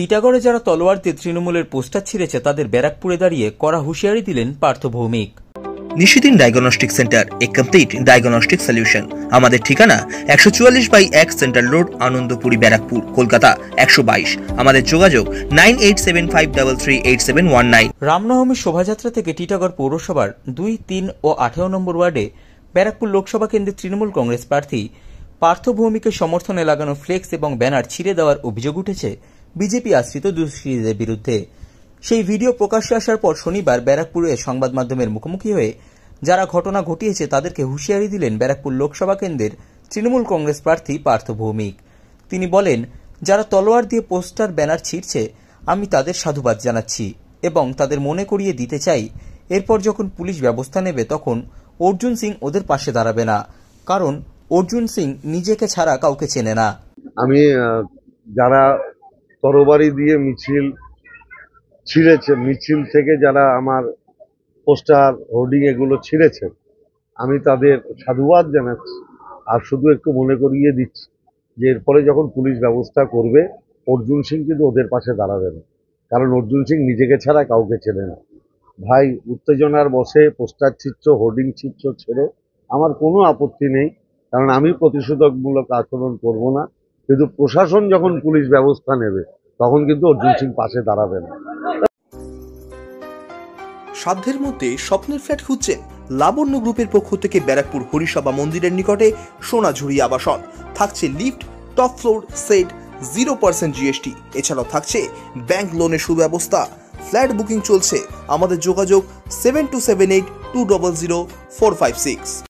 টিটাগড়ে যারা তলোয়ার দিয়ে তৃণমূলের পোস্টার ছিঁড়েছে তাদের ব্যারাকপুরে দাঁড়িয়ে কড়া হুঁশিয়ারি দিলেন পার্থ ভৌমিক। নিশিদিন ডায়াগনস্টিক সেন্টার, এ কমপ্লিট ডায়াগনস্টিক সলিউশন। আমাদের ঠিকানা 144/1 সেন্ট্রাল রোড, আনন্দপুরি, ব্যারাকপুর, কলকাতা 122। আমাদের যোগাযোগ 9875338719। রামনবমী শোভাযাত্রা থেকে টিটাগড় পৌরসভার 2, 3 ও 18 নম্বর ওয়ার্ডে ব্যারাকপুর লোকসভা কেন্দ্রের তৃণমূল কংগ্রেস প্রার্থী পার্থ ভৌমিকের সমর্থনে লাগানো ফ্লেক্স এবং ব্যানার ছিঁড়ে দেওয়ার অভিযোগ উঠেছে বিজেপি আশ্রিত দুষ্কৃতীদের বিরুদ্ধে। সেই ভিডিও প্রকাশ্যে আসার পর শনিবার ব্যারাকপুরে সংবাদ মাধ্যমের মুখোমুখি হয়ে যারা ঘটনা ঘটিয়েছে তাদেরকে হুঁশিয়ারি দিলেন ব্যারাকপুর লোকসভা কেন্দ্রের তৃণমূল কংগ্রেস প্রার্থী পার্থ ভৌমিক। তিনি বলেন, যারা তলোয়ার দিয়ে পোস্টার ব্যানার ছিঁড়ছে আমি তাদের সাধুবাদ জানাচ্ছি এবং তাদের মনে করিয়ে দিতে চাই এরপর যখন পুলিশ ব্যবস্থা নেবে তখন অর্জুন সিং ওদের পাশে দাঁড়াবে না, কারণ অর্জুন সিং নিজেকে ছাড়া কাউকে চেনে না। আমি যারা তরবারি দিয়ে মিছিল ছিঁড়েছে, মিছিল থেকে যারা আমার পোস্টার হোর্ডিং এগুলো ছিঁড়েছে, আমি তাদের সাধুবাদ জানাচ্ছি। আর শুধু একটু মনে করিয়ে দিচ্ছি যে এরপরে যখন পুলিশ ব্যবস্থা করবে অর্জুন সিং কিন্তু ওদের পাশে দাঁড়াবে না, কারণ অর্জুন সিং নিজেকে ছাড়া কাউকে চেনে না। ভাই, উত্তেজনার বসে পোস্টার ছিঁড়ছ, হোর্ডিং ছিঁড়ছ, ছেড়ো, আমার কোনো আপত্তি নেই, কারণ আমি প্রতিশোধকমূলক আচরণ করব না। কিন্তু প্রশাসন যখন পুলিশ ব্যবস্থা নেবে তখন কিন্তু অর্জুন সিং পাশে দাঁড়াবে না। সাধ্যের মধ্যে স্বপ্নের ফ্ল্যাট খুঁজছেন? লাবণ্য গ্রুপের পক্ষ থেকে ব্যারাকপুর হরিসভা মন্দিরের নিকটে সোনাঝুরি আবাসন। থাকছে lift, top floor, set, 0% GST। এছাড়াও থাকছে ব্যাংক লোনের সুব্যবস্থা। ফ্ল্যাট বুকিং চলছে। আমাদের যোগাযোগ 7278200456।